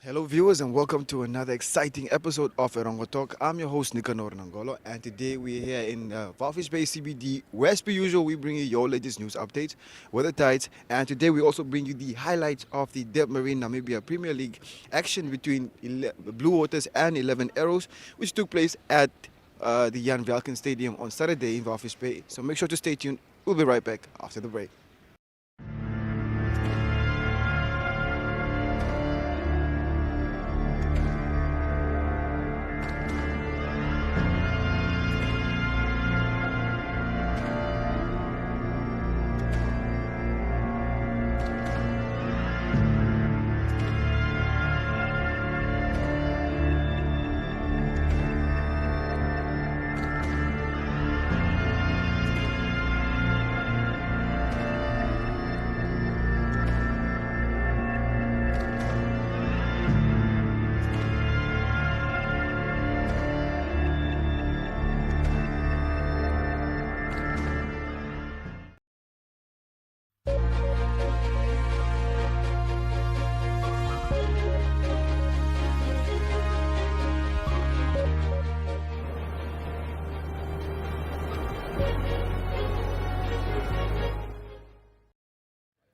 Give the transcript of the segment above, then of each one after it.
Hello, viewers, and welcome to another exciting episode of Erongo Talk. I'm your host, Nicanor Nangolo, and today we're here in Walvis Bay CBD, where, as per usual, we bring you your latest news updates, weather tides, and today we also bring you the highlights of the Debmarine Namibia Premier League action between Blue Waters and 11 Arrows, which took place at the Jan Velken Stadium on Saturday in Walvis Bay. So make sure to stay tuned. We'll be right back after the break.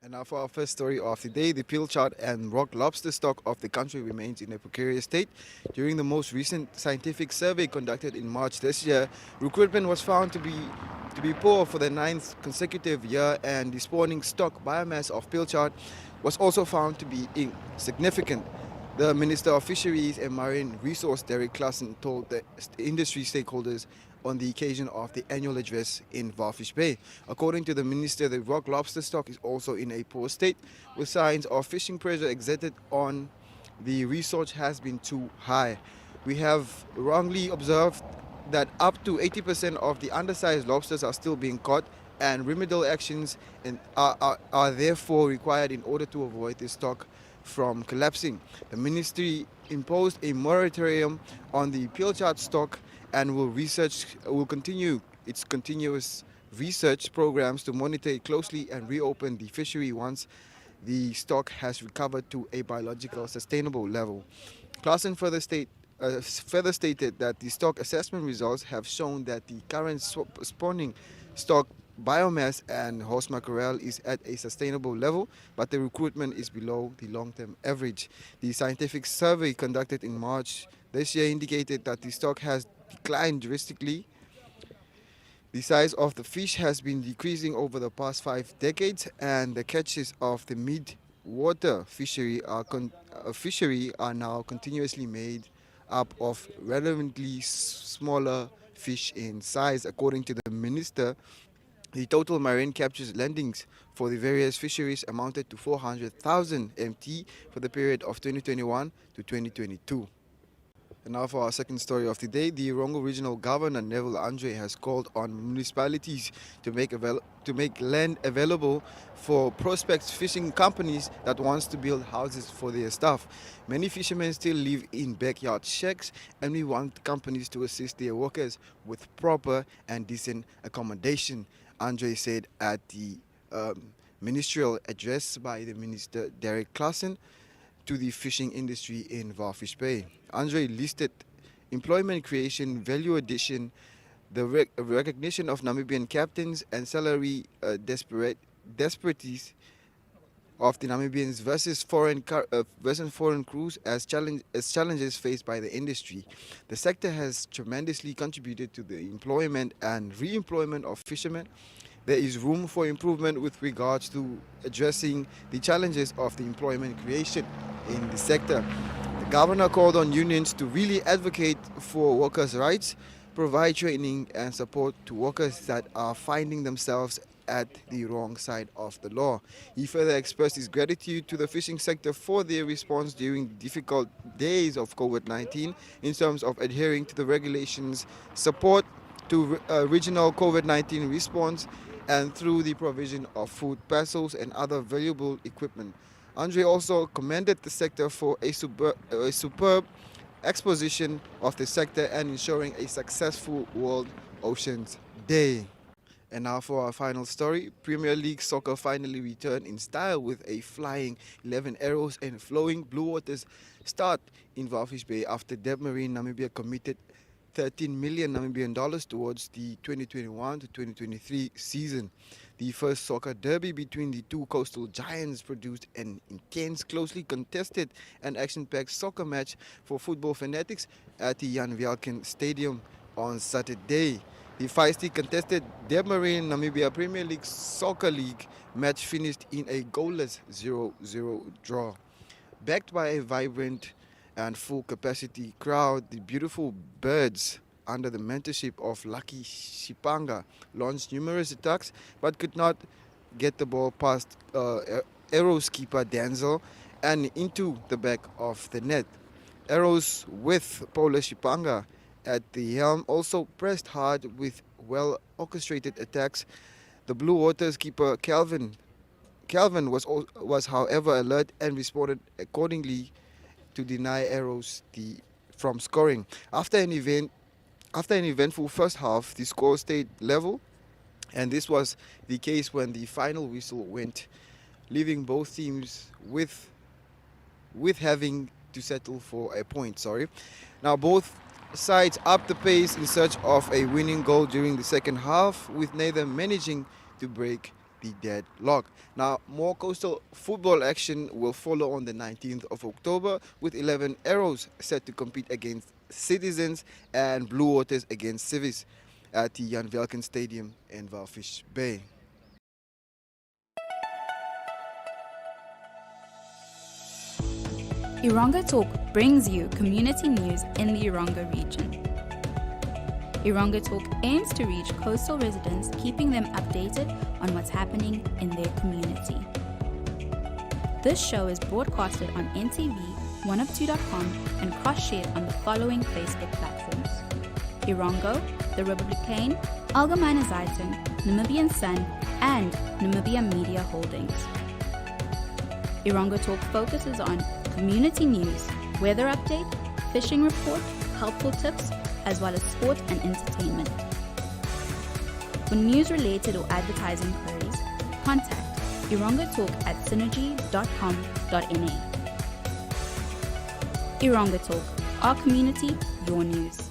And now for our first story of the day, the pilchard and rock lobster stock of the country remains in a precarious state. During the most recent scientific survey conducted in March this year, recruitment was found to be poor for the ninth consecutive year, and the spawning stock biomass of pilchard was also found to be insignificant. The Minister of Fisheries and Marine Resource, Derek Claassen, told the industry stakeholders on the occasion of the annual address in Walvis Bay. According to the minister, the rock lobster stock is also in a poor state, with signs of fishing pressure exerted on the resource has been too high. We have wrongly observed that up to 80% of the undersized lobsters are still being caught, and remedial actions are therefore required in order to avoid the stock from collapsing. The ministry imposed a moratorium on the pilchard stock and will continue its continuous research programs to monitor it closely and reopen the fishery once the stock has recovered to a biological sustainable level. Claassen further stated that the stock assessment results have shown that the current spawning stock biomass and horse mackerel is at a sustainable level, but the recruitment is below the long-term average. The scientific survey conducted in March this year indicated that the stock has declined drastically. The size of the fish has been decreasing over the past 5 decades, and the catches of the mid-water fishery are now continuously made up of relatively smaller fish in size. According to the minister, the total marine captures landings for the various fisheries amounted to 400,000 MT for the period of 2021 to 2022. And now for our second story of the day, the Erongo Regional Governor Neville Andre has called on municipalities to make land available for prospect fishing companies that wants to build houses for their staff. Many fishermen still live in backyard shacks, and we want companies to assist their workers with proper and decent accommodation, Andre said at the ministerial address by the Minister Derek Claassen to the fishing industry in Walvis Bay. Andre listed employment creation, value addition, the recognition of Namibian captains, and salary disparities of the Namibians versus foreign crews as challenges faced by the industry. The sector has tremendously contributed to the employment and re-employment of fishermen. There is room for improvement with regards to addressing the challenges of the employment creation in the sector. The governor called on unions to really advocate for workers' rights, provide training and support to workers that are finding themselves at the wrong side of the law. He further expressed his gratitude to the fishing sector for their response during the difficult days of COVID-19 in terms of adhering to the regulations, support to regional COVID-19 response, and through the provision of food parcels and other valuable equipment. Andre also commended the sector for a superb exposition of the sector and ensuring a successful World Oceans Day. And now for our final story, Premier League soccer finally returned in style with a flying 11 arrows and flowing blue waters start in Walvis Bay after Debmarine Namibia committed 13 million Namibian dollars towards the 2021 to 2023 season. The first soccer derby between the two coastal giants produced an intense, closely contested and action-packed soccer match for football fanatics at the Jan Velken Stadium on Saturday. The feisty contested Debmarine Namibia Premier League Soccer League match finished in a goalless 0-0 draw. Backed by a vibrant and full capacity crowd, the beautiful birds under the mentorship of Lucky Shipanga launched numerous attacks but could not get the ball past Arrows keeper Denzel and into the back of the net. Arrows with Paula Shipanga at the helm also pressed hard with well-orchestrated attacks. The Blue Waters keeper Calvin was however alert and responded accordingly to deny Arrows from scoring. After an eventful first half, the score stayed level, and this was the case when the final whistle went, leaving both teams with having to settle for a point. Now both sides upped the pace in search of a winning goal during the second half, with neither managing to break the deadlock. Now, more coastal football action will follow on the 19th of October, with 11 Arrows set to compete against Citizens and Blue Waters against Civis at the Jan Velken Stadium in Walvis Bay. Erongo Talk brings you community news in the Erongo region. Erongo Talk aims to reach coastal residents, keeping them updated on what's happening in their community. This show is broadcasted on NTV, 102.com, and cross-shared on the following Facebook platforms: Erongo, The Republican, Algemeine Zeitung, Namibian Sun, and Namibia Media Holdings. Erongo Talk focuses on community news, weather update, fishing report, helpful tips, as well as sport and entertainment. For news-related or advertising queries, contact Erongo Talk at synergy.com.na. Erongo Talk, our community, your news.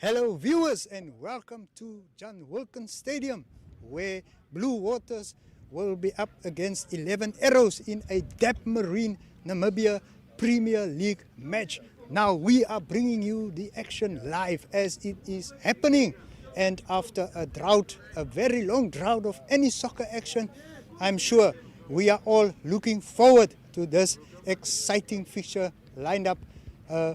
Hello viewers, and welcome to Jan Velken Stadium, where Blue Waters will be up against 11 Arrows in a Debmarine Namibia Premier League match. Now we are bringing you the action live as it is happening, and after a drought, a very long drought of any soccer action, I'm sure we are all looking forward to this exciting fixture lined up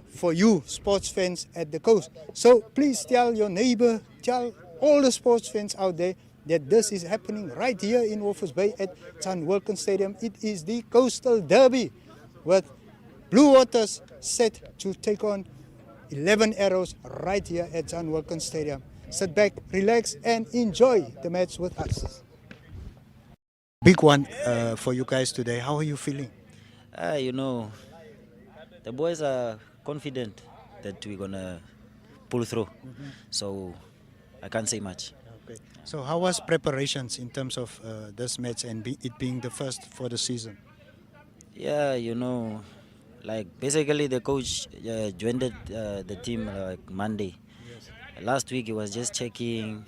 for you sports fans at the coast. So please tell your neighbor, tell all the sports fans out there that this is happening right here in Walvis Bay at Jan Velken Stadium. It is the Coastal Derby with Blue Waters set to take on 11 Arrows right here at Jan Velken Stadium. Sit back, relax, and enjoy the match with us. Big one for you guys today. How are you feeling? The boys are confident that we're going to pull through. So I can't say much. Okay. So how was preparations in terms of this match and it being the first for the season? Yeah, basically the coach joined the team Monday. Yes. Last week he was just checking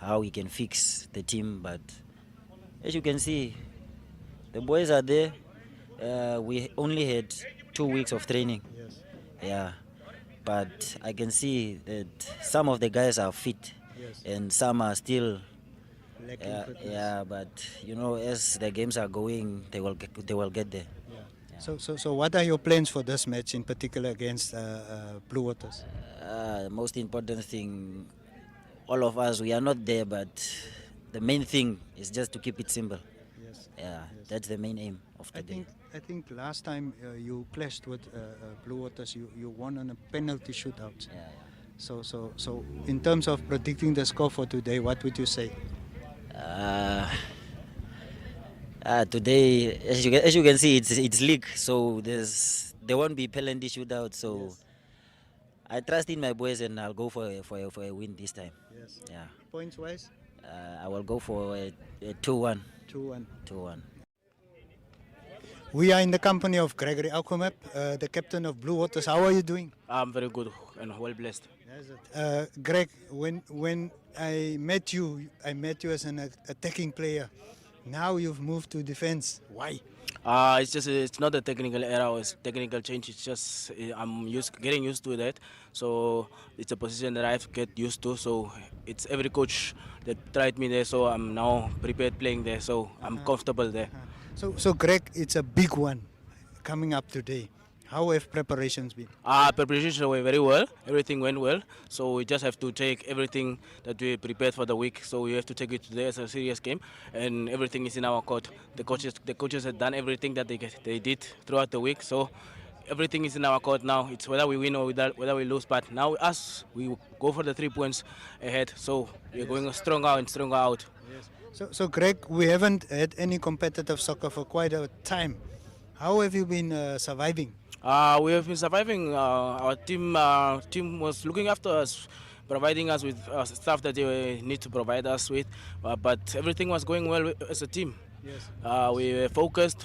how he can fix the team. But as you can see, the boys are there. We only had 2 weeks of training. Yes. Yeah, but I can see that some of the guys are fit. Yes. And some are still Lacking fitness. yeah, but as the games are going, they will get there. Yeah. So what are your plans for this match in particular against Blue Waters? Most important thing, all of us, we are not there, but the main thing is just to keep it simple. Yes. Yeah, Yes. that's the main aim of today. I think last time you clashed with Blue Waters, you won on a penalty shootout. Yeah. So in terms of predicting the score for today, what would you say? Today, as you can see, it's league, so there won't be penalty shootout. So Yes. I trust in my boys, and I'll go for a win this time. Yes. Yeah, Points wise, I will go for a 2-1. 2-1. 2-1. We are in the company of Gregory Alcomap, the captain of Blue Waters. How are you doing? I'm very good and well blessed. Greg, when I met you as an attacking player. Now you've moved to defense. Why? It's not a technical error. It's technical change. It's just getting used to that. So it's a position that I have to get used to. So it's every coach that tried me there. So I'm now prepared playing there. So I'm comfortable there. So Greg, it's a big one coming up today. How have preparations been? Preparations were very well. Everything went well. So we just have to take everything that we prepared for the week. So we have to take it today as a serious game, and everything is in our court. The coaches have done everything that they did throughout the week. So everything is in our court now. It's whether we win or whether we lose. But now we go for the 3 points ahead. So we're going stronger and stronger out. So Greg, we haven't had any competitive soccer for quite a time. How have you been surviving? We have been surviving. Our team was looking after us, providing us with stuff that they need to provide us with. But everything was going well as a team. Yes. We were focused.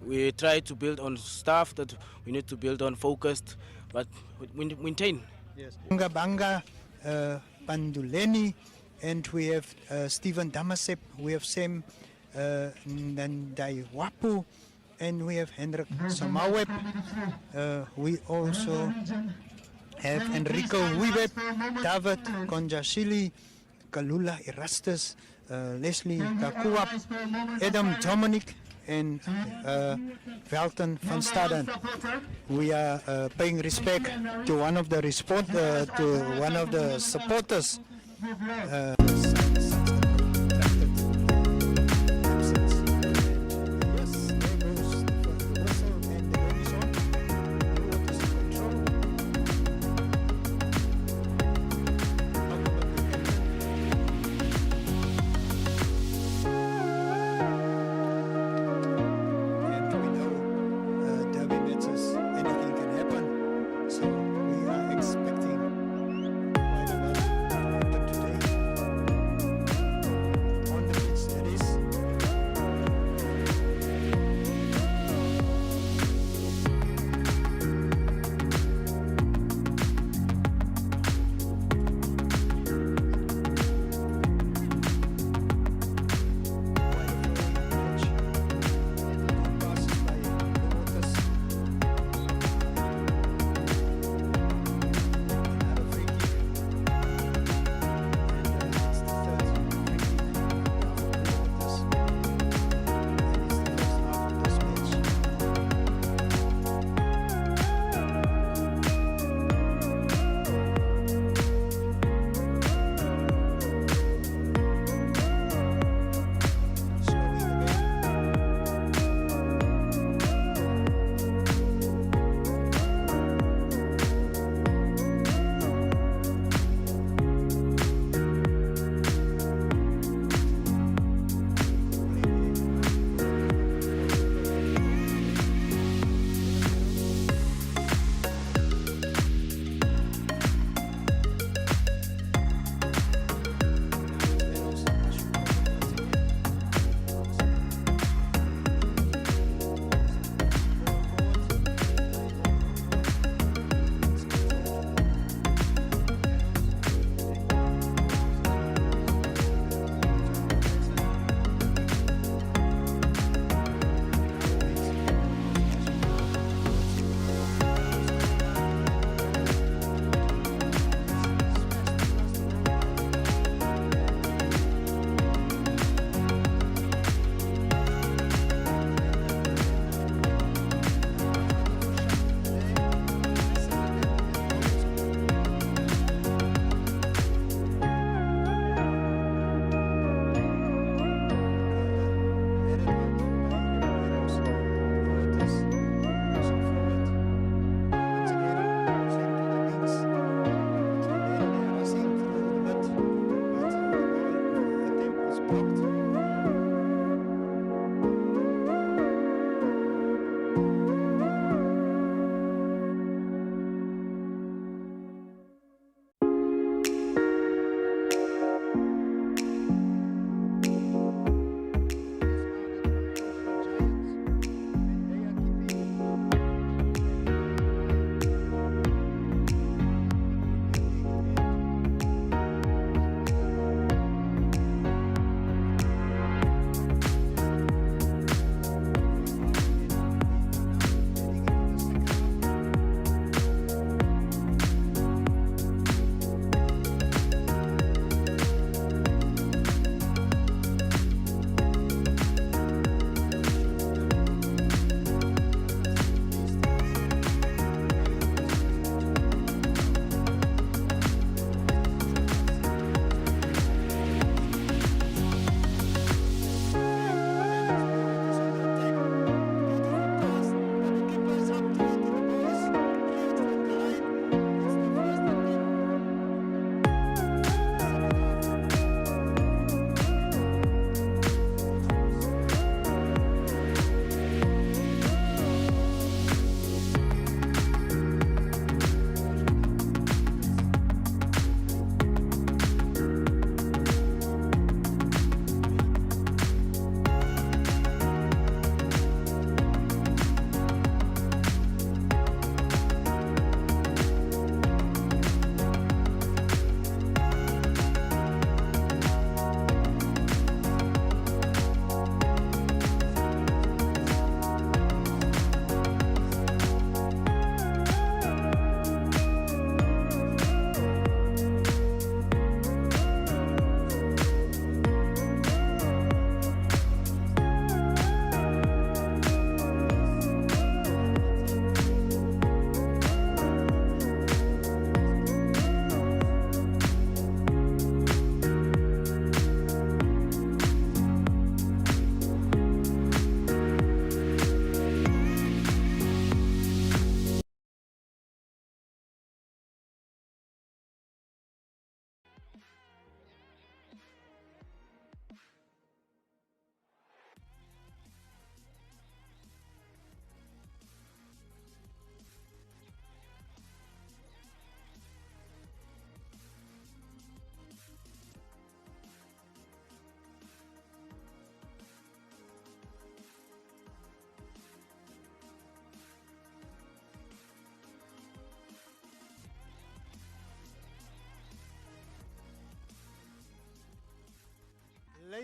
We tried to build on stuff that we need to build on, focused, but we maintain. Yes. Banga Panduleni, and we have Stephen Damasep, we have Sam Nandai Wapu, and we have Hendrik Samaweb. We also have Enrico Wiweb, David Konjashili, Kalula Erastus, Leslie Kakuap, Adam Dominic, and Velton van Staden. We are paying respect to one of the supporters.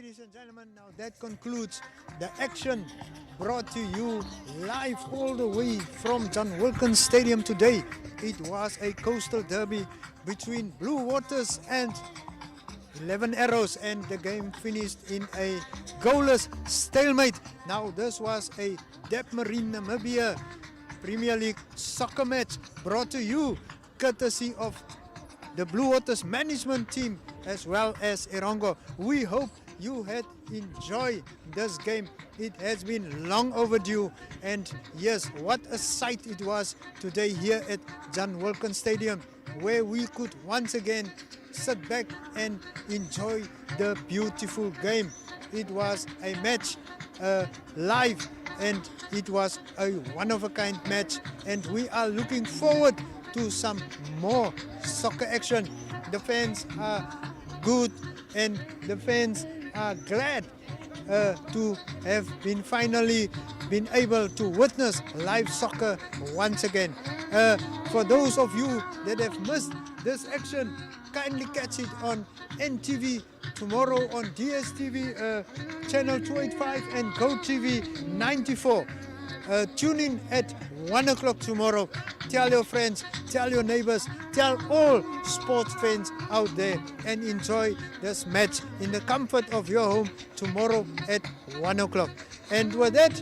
ladies and gentlemen, now that concludes the action brought to you live all the way from John Wilkins Stadium today. It was a coastal derby between Blue Waters and 11 Arrows, and the game finished in a goalless stalemate. Now this was a Debmarine Namibia Premier League soccer match brought to you courtesy of the Blue Waters management team as well as Erongo. We hope you had enjoyed this game. It has been long overdue, and yes, what a sight it was today here at John Wilkins Stadium, where we could once again sit back and enjoy the beautiful game. It was a match live, and it was a one-of-a-kind match, and we are looking forward to some more soccer action. The fans are good, and the fans are glad to have been finally been able to witness live soccer once again. For those of you that have missed this action, kindly catch it on NTV tomorrow on DSTV channel 285 and GoTV 94. Tune in at 1 o'clock tomorrow. Tell your friends, tell your neighbors, tell all sports fans out there, and enjoy this match in the comfort of your home tomorrow at 1 o'clock. And with that,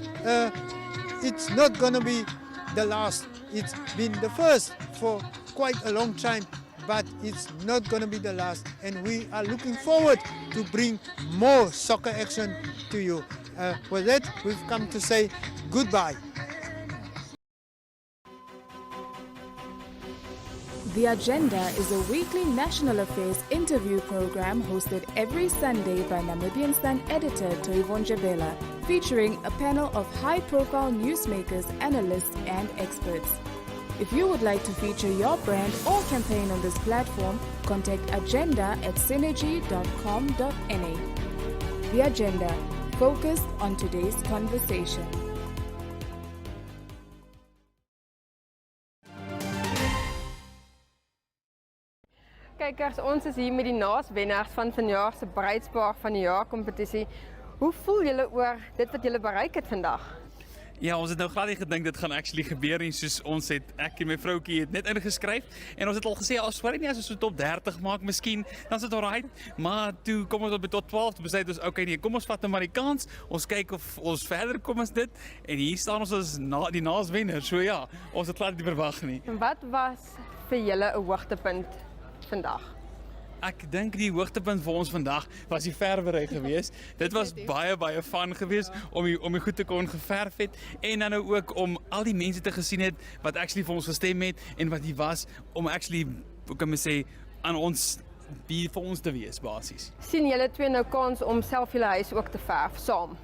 it's not going to be the last. It's been the first for quite a long time, but it's not going to be the last. And we are looking forward to bring more soccer action to you. With that, we've come to say goodbye. The Agenda is a weekly national affairs interview program hosted every Sunday by Namibian Sun editor Toyvon Jabela, featuring a panel of high-profile newsmakers, analysts, and experts. If you would like to feature your brand or campaign on this platform, contact agenda@synergy.com.na. The Agenda, focused on today's conversation. Kykers, ons is hier met die naaswenners van vanjaar se Bruidspaar van die jaar kompetisie. Hoe voel julle oor dit wat julle bereik het vandag? Ja, ons het nou glad nie gedink dit gaan actually gebeur nie, soos ons het, ek en my vroukie het net ingeskryf en ons het al gesê, as nie as ons so top 30 maak miskien, dan is dit alright, maar toe kom ons op tot 12, toe besluit ons, okay nee, kom ons vat maar die kans, ons kyk of ons verder kom as dit, en hier staan ons as die naaswenner, so ja, ons het glad nie verwag nie. En wat was vir julle 'n hoogtepunt vandag? Ek dink die hoogtepunt vir ons vandag was die verwery geweest. Dit was baie fun geweest om die goed te kon geverf het en dan nou ook om al die mense te gesien het wat actually vir ons gestem het en wat hier was om actually, hoe kan mens sê, aan ons vir ons te wees basies. Sien julle twee nou kans om self julle huis ook te verf saam?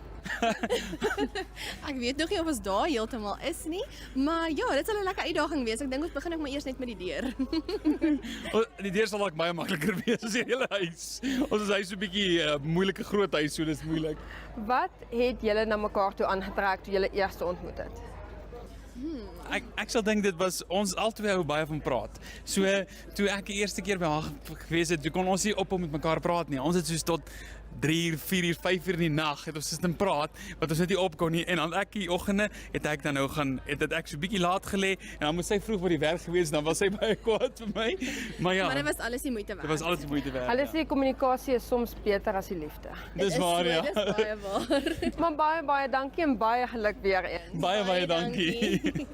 Ek weet nog nie of ons daar heeltemal is nie, maar ja, dit sal 'n lekker uitdaging wees. Ek dink ons begin ook maar eers net met die deur. Die deur sal ook baie makliker wees as die hele huis. Ons huis is 'n bietjie moeilike groot huis, so dis moeilik. Wat het julle na mekaar toe aangetrek toe julle eers ontmoet het? Ek sal dink dit was ons albei hou baie van praat. So toe ek die eerste keer by haar gewees het, toe kon ons nie ophou met mekaar praat nie. Ons het soos tot 3 uur, 4 uur, 5 uur in die nag het ons sit praat, wat ons net nie op kon nie. En dan ek die oggende het ek dan nou het ek so bietjie laat gelê en dan moes sy vroeg by die werk gewees, dan was sy baie kwaad vir my. Maar ja. Maar dit was alles die moeite werd. Dit was alles die moeite werd. Hulle sê kommunikasie is soms beter as die liefde. Dis waar, ja. Dit is baie waar. Maar baie dankie en baie geluk weer eens. Baie dankie.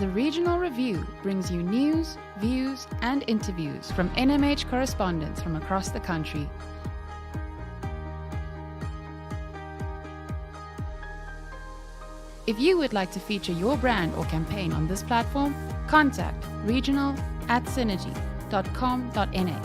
The Regional Review brings you news, views, and interviews from NMH correspondents from across the country. If you would like to feature your brand or campaign on this platform, contact regional@synergy.com.na.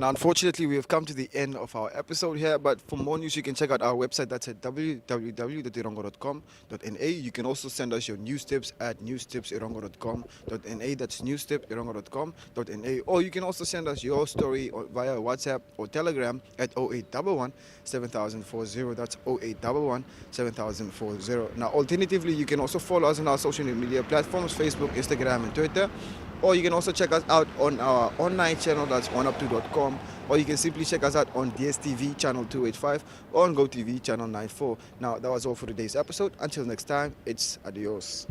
Now, unfortunately, we have come to the end of our episode here, but for more news, you can check out our website. That's at www.erongo.com.na. You can also send us your news tips at newstipserongo.com.na. That's newstipserongo.com.na. Or you can also send us your story via WhatsApp or Telegram at 0811 7040. That's 0811 7040. Now, alternatively, you can also follow us on our social media platforms, Facebook, Instagram, and Twitter. Or you can also check us out on our online channel, that's oneup2.com. Or you can simply check us out on DSTV channel 285 or on GoTV channel 94. Now, that was all for today's episode. Until next time, it's adios.